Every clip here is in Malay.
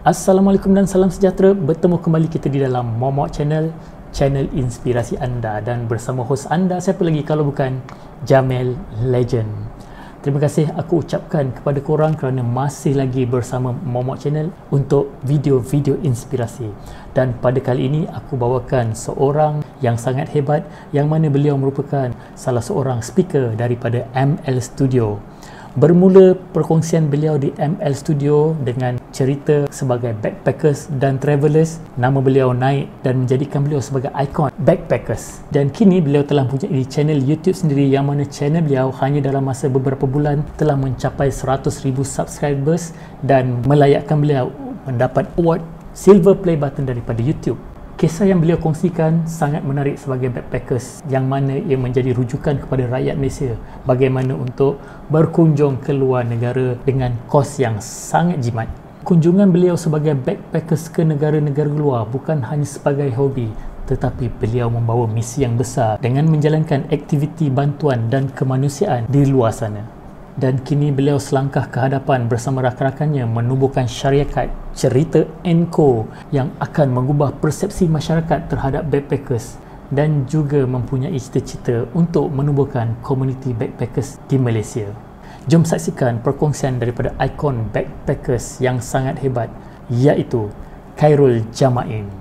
Assalamualaikum dan salam sejahtera. Bertemu kembali kita di dalam Momok Channel, channel inspirasi anda, dan bersama hos anda siapa lagi kalau bukan Jamel Legend. Terima kasih aku ucapkan kepada korang kerana masih lagi bersama Momok Channel untuk video-video inspirasi. Dan pada kali ini aku bawakan seorang yang sangat hebat, yang mana beliau merupakan salah seorang speaker daripada ML Studio. Bermula perkongsian beliau di ML Studio dengan cerita sebagai backpackers dan travelers. Nama beliau naik dan menjadikan beliau sebagai ikon backpackers. Dan kini beliau telah mempunyai channel YouTube sendiri, yang mana channel beliau hanya dalam masa beberapa bulan telah mencapai 100,000 subscribers dan melayakkan beliau mendapat award Silver Play Button daripada YouTube. Kisah yang beliau kongsikan sangat menarik sebagai backpackers, yang mana ia menjadi rujukan kepada rakyat Malaysia bagaimana untuk berkunjung ke luar negara dengan kos yang sangat jimat. Kunjungan beliau sebagai backpackers ke negara-negara luar bukan hanya sebagai hobi, tetapi beliau membawa misi yang besar dengan menjalankan aktiviti bantuan dan kemanusiaan di luar sana. Dan kini beliau selangkah ke hadapan bersama rakan-rakannya menubuhkan syarikat Cerita & Co yang akan mengubah persepsi masyarakat terhadap backpackers dan juga mempunyai cita-cita untuk menubuhkan komuniti backpackers di Malaysia. Jom saksikan perkongsian daripada ikon backpackers yang sangat hebat, iaitu Khairul Jamain.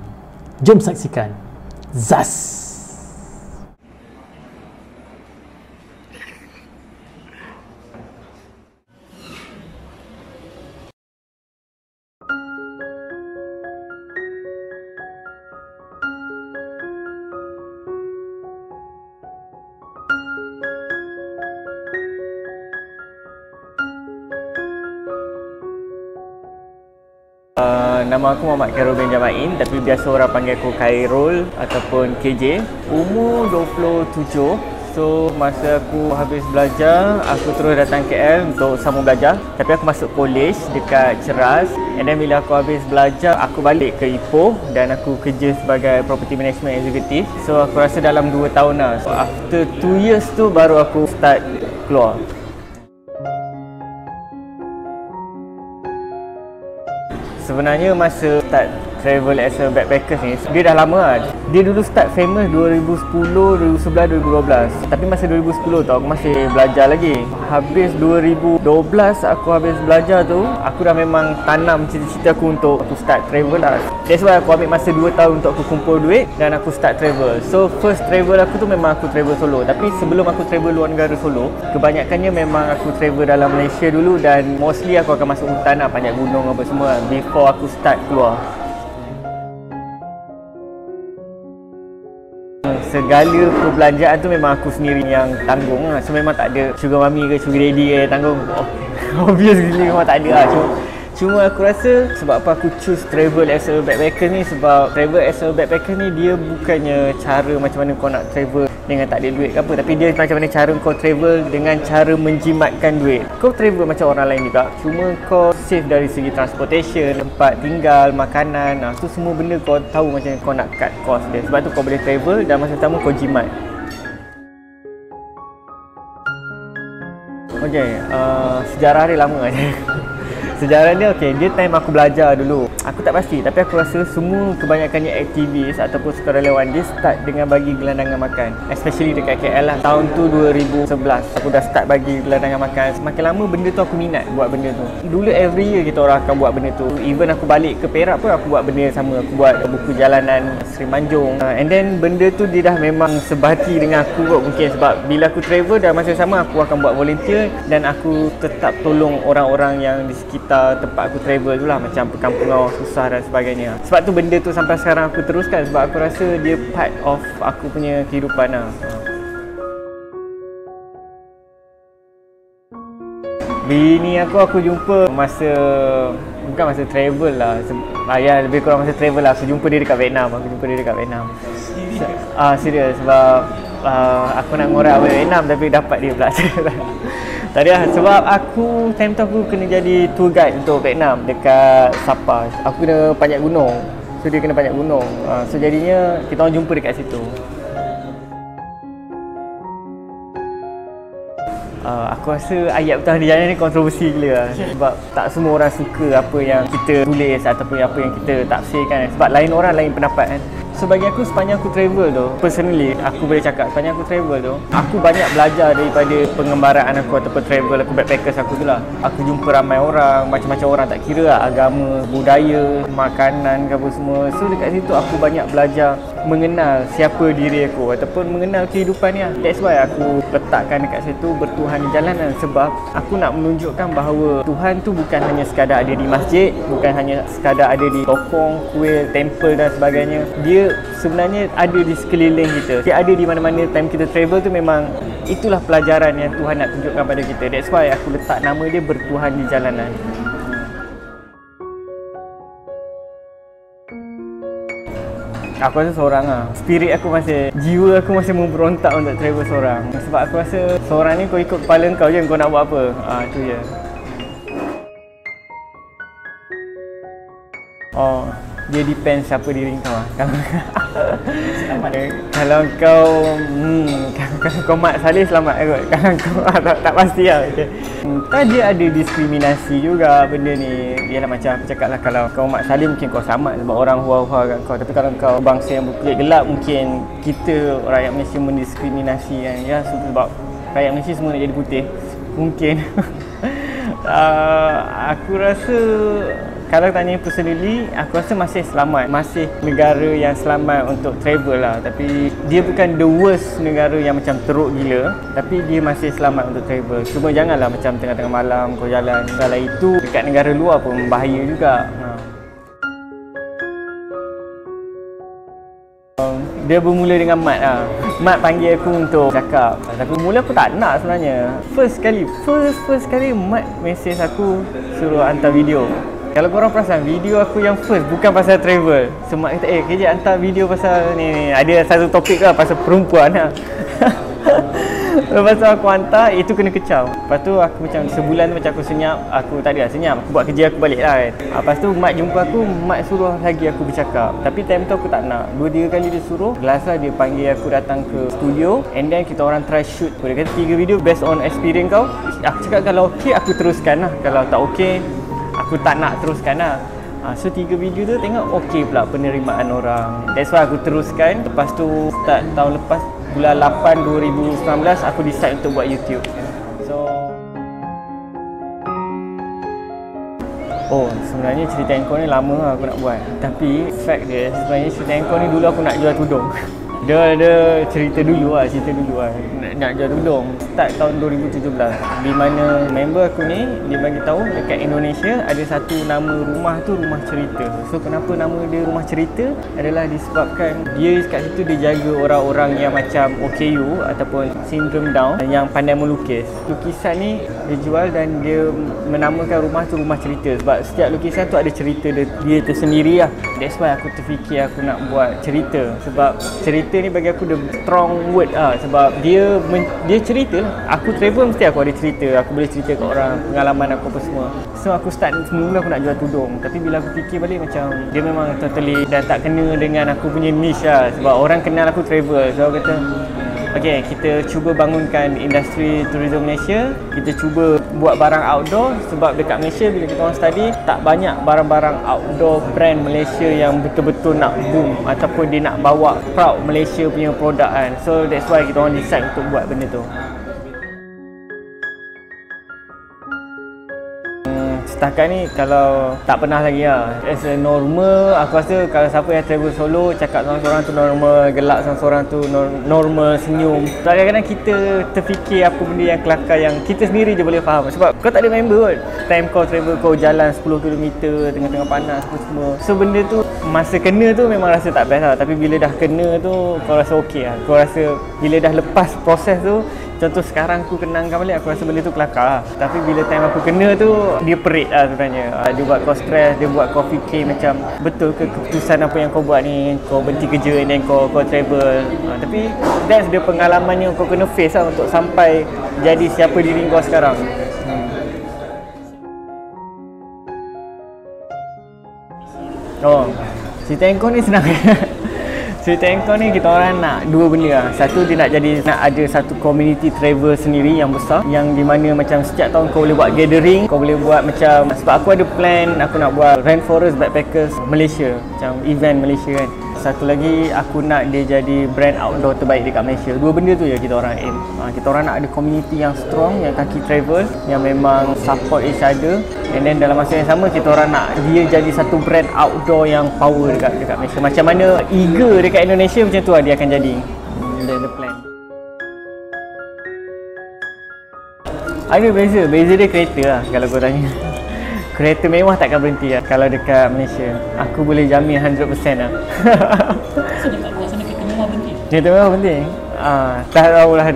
Jom saksikan. Zas! Nama aku Muhammad Khairul bin Jamain, tapi biasa orang panggil aku Khairul ataupun KJ. Umur 27. So masa aku habis belajar, aku terus datang KL untuk sambung belajar. Tapi aku masuk college dekat Ceras. And then bila aku habis belajar, aku balik ke Ipoh dan aku kerja sebagai property management executive. So aku rasa dalam 2 tahun lah. So after 2 years tu baru aku start keluar. Sebenarnya masa start travel as a backpacker ni, dia dah lama lah. Dia dulu start famous 2010, 2011, 2012. Tapi masa 2010 tu aku masih belajar lagi. Habis 2012 aku habis belajar tu, aku dah memang tanam cita-cita aku untuk aku start travel lah. That's why aku ambil masa 2 tahun untuk aku kumpul duit dan aku start travel. So first travel aku tu memang aku travel solo. Tapi sebelum aku travel luar negara solo, kebanyakannya memang aku travel dalam Malaysia dulu. Dan mostly aku akan masuk hutan lah, panjat gunung apa semua before aku start keluar. Segala perbelanjaan tu memang aku sendiri yang tanggung lah. So memang tak ada sugar mummy ke sugar daddy ke tanggung. Obviously memang tak ada lah. Cuma aku rasa sebab apa aku choose travel as a backpacker ni, sebab travel as a backpacker ni dia bukannya cara macam mana kau nak travel dengan tak ada duit ke apa, tapi dia macam mana cara kau travel dengan cara menjimatkan duit. Kau travel macam orang lain juga, cuma kau save dari segi transportation, tempat tinggal, makanan, tu semua benda kau tahu macam mana kau nak cut cost dia. Sebab tu kau boleh travel dan masa sama kau jimat. Okay, sejarah dia lama je. Sejarah dia dia time aku belajar dulu. Aku tak pasti, tapi aku rasa semua kebanyakannya aktivis ataupun sukarelawan dia start dengan bagi gelandangan makan. Especially dekat KL lah. Tahun tu 2011 aku dah start bagi gelandangan makan. Semakin lama benda tu aku minat buat benda tu. Dulu every year kita orang akan buat benda tu. Even aku balik ke Perak pun aku buat benda yang sama. Aku buat buku jalanan Seri Manjung. And then benda tu dia dah memang sebati dengan aku kot mungkin. Sebab bila aku travel dan masa sama aku akan buat volunteer dan aku tetap tolong orang-orang yang di sekitar tempat aku travel tu lah, macam perkampungan susah dan sebagainya. Sebab tu benda tu sampai sekarang aku teruskan, sebab aku rasa dia part of aku punya kehidupan lah. Bini aku jumpa masa, bukan masa travel lah, ya lebih kurang masa travel lah. Aku jumpa dia dekat Vietnam. Serius, sebab aku nak ngorak Vietnam tapi dapat dia pula. Tak ada, sebab aku time tu aku kena jadi tour guide untuk Vietnam dekat Sapa. Aku kena panjat gunung. So dia kena panjat gunung. So jadinya kita orang jumpa dekat situ. Aku rasa ayat bertahan di jalan ni kontroversi gila lah. Sebab tak semua orang suka apa yang kita tulis ataupun apa yang kita tafsirkan. Sebab lain orang lain pendapat kan. So bagi aku sepanjang aku travel tu, personally aku boleh cakap sepanjang aku travel tu, aku banyak belajar daripada pengembaraan aku ataupun travel aku, backpackers aku tu lah. Aku jumpa ramai orang, macam-macam orang, tak kira lah agama, budaya, makanan ke apa semua. So dekat situ aku banyak belajar mengenal siapa diri aku ataupun mengenal kehidupan ni lah. That's why aku letakkan dekat situ bertuhan di jalanan, sebab aku nak menunjukkan bahawa Tuhan tu bukan hanya sekadar ada di masjid, bukan hanya sekadar ada di tokong, kuil, temple dan sebagainya. Dia sebenarnya ada di sekeliling kita. Dia ada di mana-mana. Time kita travel tu memang itulah pelajaran yang Tuhan nak tunjukkan pada kita. That's why aku letak nama dia Bertuhan di Jalanan. Aku rasa seorang lah. Spirit aku masih, jiwa aku masih memberontak untuk travel seorang. Sebab aku rasa seorang ni kau ikut kepala kau je, kau nak buat apa. Itu je. Dia depends siapa diri kau lah. Kalau kau kau Mat Saleh selamat kot. Kalau kau tak pasti lah. Okay. Dia ada diskriminasi juga benda ni. Ialah macam aku cakap lah, kalau kau Mat Saleh mungkin kau selamat sebab orang hua-hua kat kau. Tapi kalau kau bangsa yang berkulit gelap, mungkin kita rakyat Malaysia mendiskriminasi kan. Ya, sebab rakyat Malaysia semua nak jadi putih. Mungkin. Aku rasa kalau tanya personally, aku rasa masih selamat. Masih negara yang selamat untuk travel lah. Tapi dia bukan the worst negara yang macam teruk gila. Tapi dia masih selamat untuk travel. Cuma janganlah macam tengah-tengah malam kau jalan. Kalau itu dekat negara luar pun bahaya juga. Dia bermula dengan Mat lah. Mat panggil aku untuk cakap. Aku mula aku tak nak sebenarnya. First kali Mat mesej aku suruh hantar video. Kalau korang perasan, video aku yang first bukan pasal travel. So Mat kata, kejap hantar video pasal ni. Ada satu topik lah pasal perempuan lah. Lepas tu aku hantar, itu kena kecam. Lepas tu aku macam sebulan tu macam aku senyap. Aku tak ada lah senyap, aku buat kerja aku balik lah kan. Lepas tu Mat jumpa aku, Mat suruh lagi aku bercakap. Tapi time tu aku tak nak. 2-3 kali dia suruh. Last lah dia panggil aku datang ke studio. And then kita orang try shoot. Dia kata 3 video based on experience kau. Aku cakap kalau okey aku teruskan lah. Kalau tak okey, aku tak nak teruskan lah. So 3 video tu tengok okey pula penerimaan orang. That's why aku teruskan. Lepas tu start tahun lepas, bulan 8 2019 aku decide untuk buat YouTube. So sebenarnya cerita Engkau ni lama lah aku nak buat. Tapi fact dia sebenarnya cerita Engkau ni dulu aku nak jual tudung. Dia ada cerita dulu lah nak jual tudung. Start tahun 2017 di mana member aku ni dia bagi tahu dekat Indonesia ada satu nama rumah tu Rumah Cerita. So kenapa nama dia Rumah Cerita adalah disebabkan dia kat situ dia jaga orang-orang yang macam OKU ataupun sindrom Down yang pandai melukis. Lukisan ni dia jual dan dia menamakan rumah tu Rumah Cerita sebab setiap lukisan tu ada cerita dia tersendiri lah. That's why aku terfikir aku nak buat cerita, sebab cerita ni bagi aku the strong word lah. Sebab dia cerita lah. Aku travel mesti aku ada cerita. Aku boleh cerita kat orang pengalaman aku apa semua. So aku start mula aku nak jual tudung. Tapi bila aku fikir balik macam dia memang totally dah tak kena dengan aku punya niche lah. Sebab orang kenal aku travel. So aku kata okay, kita cuba bangunkan industri tourism Malaysia. Kita cuba buat barang outdoor. Sebab dekat Malaysia bila kita orang study, tak banyak barang-barang outdoor brand Malaysia yang betul-betul nak boom ataupun dia nak bawa proud Malaysia punya produk kan. So that's why kita orang decide untuk buat benda tu. Setakat ni kalau tak pernah lagi lah. As a normal, aku rasa kalau siapa yang travel solo cakap seorang-seorang tu normal, gelak seorang-seorang tu normal, senyum. Kadang-kadang kita terfikir apa benda yang kelakar yang kita sendiri je boleh faham. Sebab kau tak ada member kot. Time kau travel kau jalan 10 km tengah-tengah panas semua. So benda tu masa kena tu memang rasa tak best lah. Tapi bila dah kena tu kau rasa okey lah. Kau rasa bila dah lepas proses tu, contoh sekarang aku kenangkan balik, aku rasa benda tu kelakar lah. Tapi bila time aku kena tu, dia perit lah sebenarnya. Dia buat kau stres, dia buat kau fikir macam betul ke keputusan apa yang kau buat ni, kau berhenti kerja dan kau travel. Tapi that's the pengalaman yang kau kena face lah untuk sampai jadi siapa diri kau sekarang. Cerita Engkau ni senang. Sweet and Cow ni kita orang nak dua benda lah. Satu, dia nak ada satu community travel sendiri yang besar, yang di mana macam setiap tahun kau boleh buat gathering, kau boleh buat macam, sebab aku ada plan aku nak buat Rainforest Backpackers Malaysia, macam event Malaysia kan. Satu lagi, aku nak dia jadi brand outdoor terbaik dekat Malaysia. Dua benda tu je kita orang aim. Kita orang nak ada community yang strong, yang kaki travel, yang memang support each other. And then dalam masa yang sama, kita orang nak dia jadi satu brand outdoor yang power dekat Malaysia. Macam mana Eager dekat Indonesia, macam tu lah dia akan jadi. The plan. Ada beza dia kereta lah kalau kau tanya. Kereta mewah takkan berhenti lah kalau dekat Malaysia. Aku boleh jamin 100% lah. So dekat luar sana kereta mewah berhenti? Kereta mewah berhenti? Tak tahulah,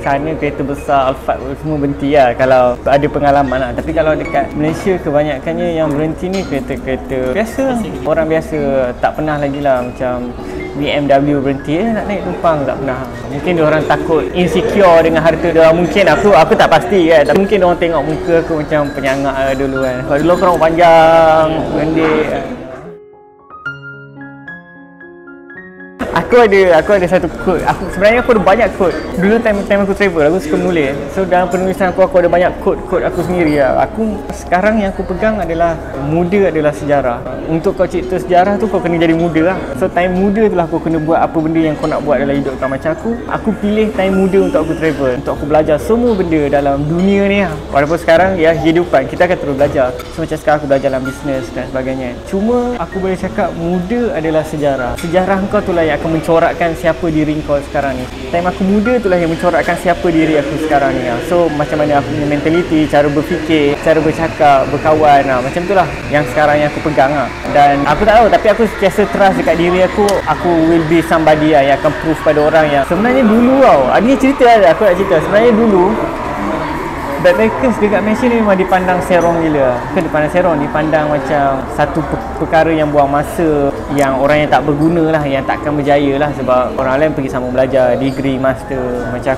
sana kereta besar, Alphard semua berhenti lah kalau ada pengalaman lah. Tapi kalau dekat Malaysia kebanyakannya yang berhenti ni kereta-kereta biasa. Orang biasa, tak pernah lagi lah macam BMW berhenti, nak naik tumpang tak pernah. Mungkin diorang takut insecure dengan harta dia. Mungkin aku tak pasti kan. Tapi mungkin diorang tengok muka aku macam penyangak dulu kan. Kalau dulu aku rambut panjang, pendek. Aku ada satu quote. Sebenarnya aku ada banyak quote. Dulu time aku travel, aku suka menulis. So dalam penulisan aku ada banyak quote aku sendiri lah. Sekarang yang aku pegang adalah muda adalah sejarah. Untuk kau cipta sejarah tu, kau kena jadi muda lah. So time muda tu lah kau kena buat apa benda yang kau nak buat dalam hidup kau. Macam aku pilih time muda untuk aku travel, untuk aku belajar semua benda dalam dunia ni lah. Walaupun sekarang ya kehidupan, kita akan terus belajar. So macam sekarang aku belajar dalam bisnes dan sebagainya. Cuma aku boleh cakap muda adalah sejarah. Sejarah kau tu lah yang akan mencorakkan siapa diri kau sekarang ni. Time aku muda itulah yang mencorakkan siapa diri aku sekarang ni. So macam mana aku punya mentality, cara berfikir, cara bercakap, berkawan, macam itulah yang sekarang yang aku pegang lah. Dan aku tak tahu, tapi aku sentiasa trust dekat diri aku will be somebody lah yang akan prove pada orang yang sebenarnya dulu tau. Ni cerita lah, aku nak cerita. Sebenarnya dulu backpackers dekat Malaysia ni memang dipandang serong gila. Bukan dipandang serong, dipandang macam satu perkara yang buang masa, yang orang yang tak berguna lah, yang takkan berjaya lah. Sebab orang lain pergi sama belajar, degree, master. Macam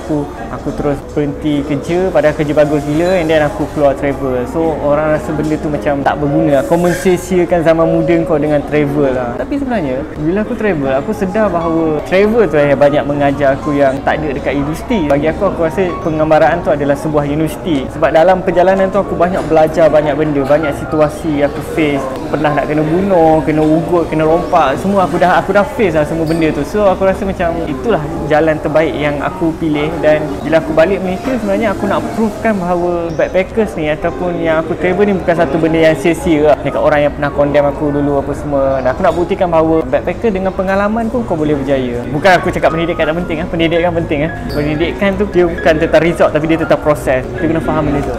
aku terus berhenti kerja, padahal kerja bagus gila, and then aku keluar travel. So orang rasa benda tu macam tak berguna. Kau mensia-siakan zaman muda kau dengan travel lah. Tapi sebenarnya bila aku travel, aku sedar bahawa travel tu yang banyak mengajar aku yang tak ada dekat universiti. Bagi aku rasa penggambaraan tu adalah sebuah universiti. Sebab dalam perjalanan tu aku banyak belajar banyak benda, banyak situasi aku face. Pernah nak kena bunuh, kena ugut, kena rompak, semua aku dah face lah semua benda tu. So aku rasa macam itulah jalan terbaik yang aku pilih. Dan bila aku balik Malaysia, sebenarnya aku nak provekan bahawa backpackers ni ataupun yang aku travel ni bukan satu benda yang sia-sia lah dekat orang yang pernah condemn aku dulu apa semua. Dan aku nak buktikan bahawa backpacker dengan pengalaman pun kau boleh berjaya. Bukan aku cakap pendidikan tak penting, pendidikan penting. Pendidikan tu dia bukan tentang result, tapi dia tentang proses. Dia kena faham benda tu.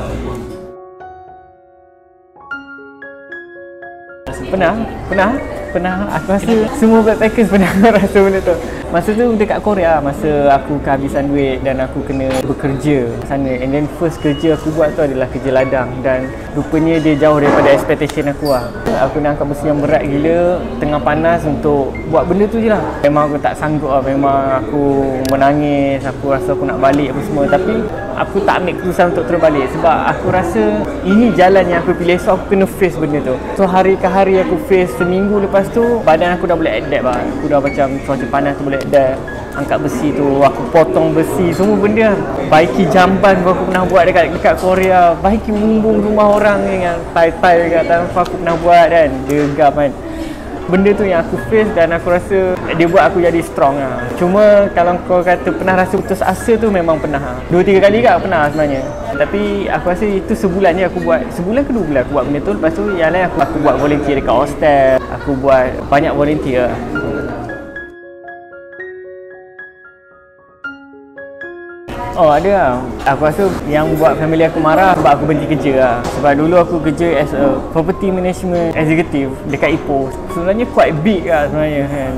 Pernah. Aku rasa semua backpackers pernah rasa benda tu. Masa tu dekat Korea, masa aku kehabisan duit dan aku kena bekerja sana. And then first kerja aku buat tu adalah kerja ladang. Dan rupanya dia jauh daripada expectation aku lah. Aku nak angkat besi yang berat gila, tengah panas untuk buat benda tu je lah. Memang aku tak sanggup lah, memang aku menangis, aku rasa aku nak balik apa semua. Tapi aku tak ambil keputusan untuk terus balik. Sebab aku rasa ini jalan yang aku pilih, so aku kena face benda tu. So hari ke hari aku face, seminggu lepas tu badan aku dah boleh adapt lah. Aku dah macam cuaca panas tu boleh adapt. Angkat besi tu, aku potong besi, semua benda. Baiki jamban aku pernah buat dekat Korea. Baiki bumbung rumah orang ni dengan tai-tai dekat tanpa aku pernah buat kan. Gegap kan. Benda tu yang aku face dan aku rasa dia buat aku jadi strong lah. Cuma kalau kau kata pernah rasa putus asa tu, memang pernah. 2-3 kali kan pernah sebenarnya. Tapi aku rasa itu sebulan je aku buat. Sebulan ke 2 bulan aku buat benda tu. Lepas tu yang lain aku buat volunteer dekat hostel. Aku buat banyak volunteer lah. Oh ada lah. Aku rasa yang buat family aku marah sebab aku berhenti kerja lah. Sebab dulu aku kerja as a property management executive dekat Ipoh. Sebenarnya quite big lah sebenarnya kan.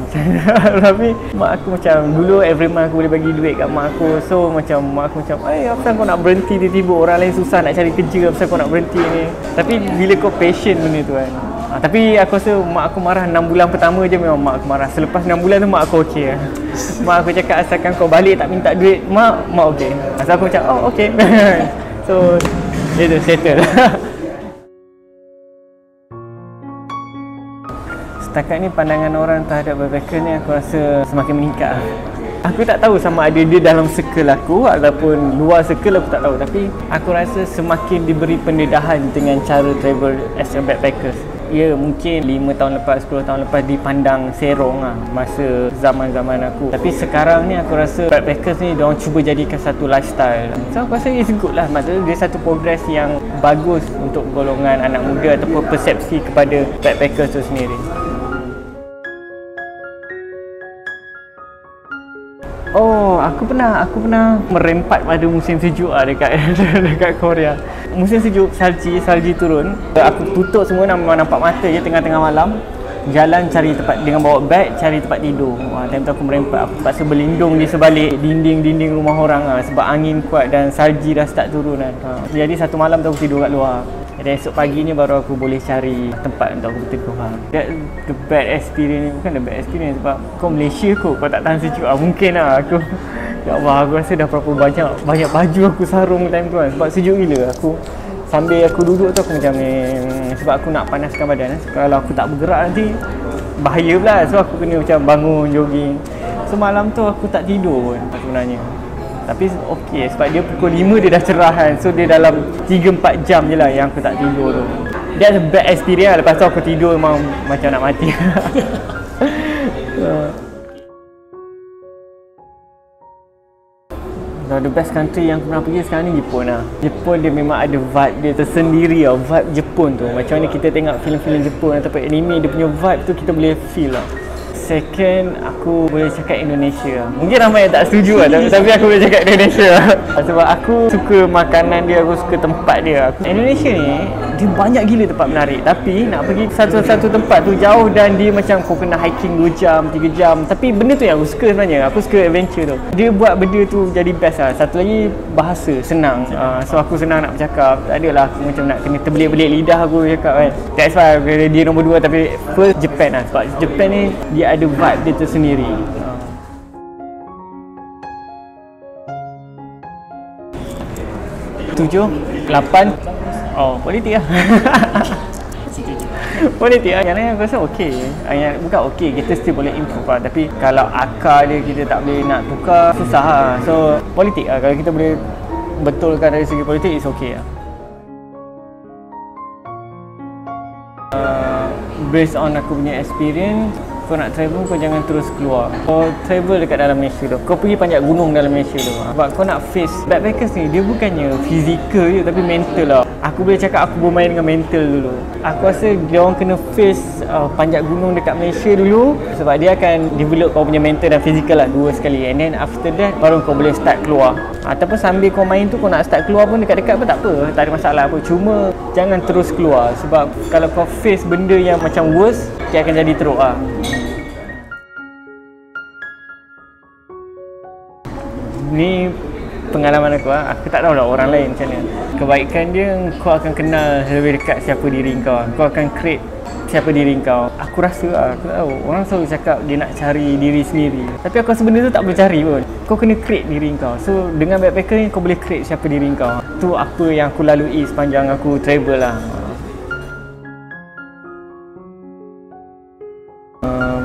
Tapi mak aku macam, dulu every month aku boleh bagi duit kat mak aku. So macam mak aku macam, apa kau nak berhenti tiba-tiba, orang lain susah nak cari kerja, apa kau nak berhenti ni. Tapi bila kau passion benda tu kan. Tapi aku rasa mak aku marah 6 bulan pertama je, memang mak aku marah. Selepas 6 bulan tu mak aku okey lah. Mak aku cakap asalkan kau balik tak minta duit, mak okey. Asal aku macam, okey. So dia tu settle. Setakat ni pandangan orang terhadap backpacker ni aku rasa semakin meningkat. Aku tak tahu sama ada dia dalam circle aku ataupun luar circle, aku tak tahu. Tapi aku rasa semakin diberi pendedahan dengan cara travel as a backpackers. Ya, mungkin 5 tahun lepas, 10 tahun lepas dipandang serong lah masa zaman-zaman aku. Tapi sekarang ni aku rasa backpackers ni diorang cuba jadikan satu lifestyle. So aku rasa it's good lah. Maksudnya dia satu progress yang bagus untuk golongan anak muda ataupun persepsi kepada backpackers tu sendiri. Oh, aku pernah merempat pada musim sejuk dekat Korea. Musim sejuk, salji turun. Aku tutup semua, memang nampak mata je tengah-tengah malam. Jalan cari tempat dengan bawa beg, cari tempat tidur. Time tu aku merempat. Aku terpaksa berlindung di sebalik dinding rumah orang sebab angin kuat dan salji dah start turun kan. Jadi satu malam tu aku tidur kat luar. Dan esok paginya baru aku boleh cari tempat untuk aku berteduh. That the bad experience, bukan the bad experience sebab kau Malaysia kau tak tahan sejuk. Mungkin lah aku. Ya Allah, aku rasa dah berapa banyak baju aku sarung time tu kan. Sebab sejuk gila aku. Sambil aku duduk tu aku macam sebab aku nak panaskan badan. Kalau aku tak bergerak nanti bahaya pula. So aku kena macam bangun jogging. So malam tu aku tak tidur pun sebenarnya. Tapi okey sebab dia pukul 5 dia dah cerah kan. So dia dalam 3-4 jam je lah yang aku tak tidur tu. That's a bad experience. Lepas tu aku tidur memang macam nak mati. The best country yang aku pernah pergi sekarang ni Jepun lah. Jepun dia memang ada vibe dia tersendiri lah. Vibe Jepun tu macam mana kita tengok filem-filem Jepun ataupun anime, dia punya vibe tu kita boleh feel lah. Second, aku boleh cakap Indonesia. Mungkin ramai yang tak setuju lah, tapi aku boleh cakap Indonesia. Sebab aku suka makanan dia, aku suka tempat dia. Indonesia ni, dia banyak gila tempat menarik. Tapi nak pergi ke satu tempat tu jauh dan dia macam kau kena hiking 2 jam, 3 jam. Tapi benda tu yang aku suka sebenarnya. Aku suka adventure tu. Dia buat benda tu jadi best lah. Satu lagi, bahasa senang. So aku senang nak bercakap. Tak adalah aku macam nak kena terbelit-belit lidah aku cakap kan. That's why dia nombor 2. Tapi first Japan lah. Sebab Japan ni dia ada vibe dia tersendiri. 7, 8. Oh, politik lah. Politik lah. Yang lain aku rasa okey. Bukan okey, kita still boleh improve lah. Tapi kalau akar dia kita tak boleh nak tukar, susah lah. So, politik lah. Kalau kita boleh betulkan dari segi politik, it's okey lah. Based on aku punya experience, kau nak travel, kau jangan terus keluar. Kau travel dekat dalam Malaysia tu. Kau pergi panjat gunung dalam Malaysia tu. Sebab kau nak face backpackers ni, dia bukannya fizikal je tapi mental lah. Aku boleh cakap aku bermain dengan mental dulu. Aku rasa dia orang kena face panjat gunung dekat Malaysia dulu. Sebab dia akan develop kau punya mental dan fizikal lah dua sekali. And then after that, baru kau boleh start keluar. Ataupun sambil kau main tu, kau nak start keluar pun dekat-dekat pun tak apa. Tak ada masalah apa. Cuma jangan terus keluar. Sebab kalau kau face benda yang macam worse, dia akan jadi teruk lah. Ni pengalaman aku lah. Aku tak tahu lah orang lain macam mana. Kebaikan dia, kau akan kenal lebih dekat siapa diri kau. Kau akan create siapa diri kau. Aku rasa lah, aku tak tahu. Orang selalu cakap dia nak cari diri sendiri. Tapi aku rasa benda tu tak boleh cari pun. Kau kena create diri kau. So dengan backpacker ni kau boleh create siapa diri kau. Tu apa yang aku lalui sepanjang aku travel lah.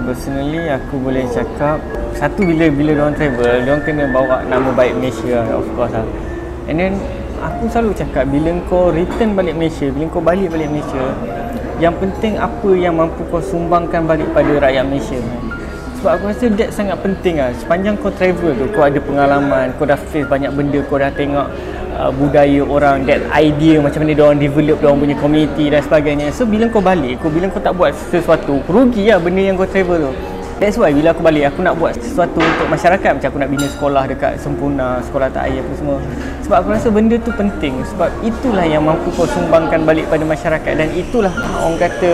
Personally aku boleh cakap satu, bila diorang travel, diorang kena bawa nama baik Malaysia lah, of course lah. And then aku selalu cakap bila kau return balik Malaysia, bila kau balik Malaysia, yang penting apa yang mampu kau sumbangkan balik pada rakyat Malaysia. Sebab aku rasa that sangat penting lah. Sepanjang kau travel tu, kau ada pengalaman, kau dah face banyak benda, kau dah tengok budaya orang, that idea macam mana diorang develop diorang punya community dan sebagainya. So bila kau balik, bila kau tak buat sesuatu, rugi lah benda yang kau travel tu. That's why bila aku balik, aku nak buat sesuatu untuk masyarakat. Macam aku nak bina sekolah dekat Sempurna, sekolah tak air apa semua. Sebab aku rasa benda tu penting. Sebab itulah yang mampu kau sumbangkan balik pada masyarakat. Dan itulah orang kata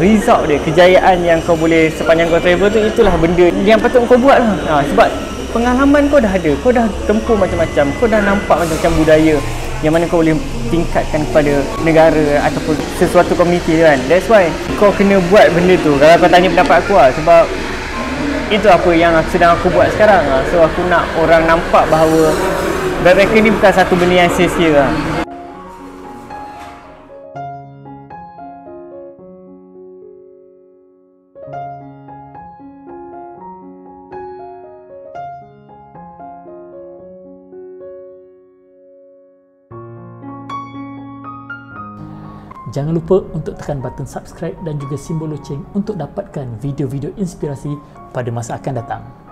result dia, kejayaan yang kau boleh sepanjang kau travel tu, itulah benda yang patut kau buat lah. Sebab pengalaman kau dah ada, kau dah tempuh macam-macam, kau dah nampak macam-macam budaya yang mana kau boleh tingkatkan kepada negara ataupun sesuatu komuniti kan. That's why kau kena buat benda tu. Kalau kau tanya pendapat aku lah, sebab itu apa yang sedang aku buat sekarang lah. So aku nak orang nampak bahawa backpacker ni bukan satu benda yang sia-sia lah. Jangan lupa untuk tekan button subscribe dan juga simbol loceng untuk dapatkan video-video inspirasi pada masa akan datang.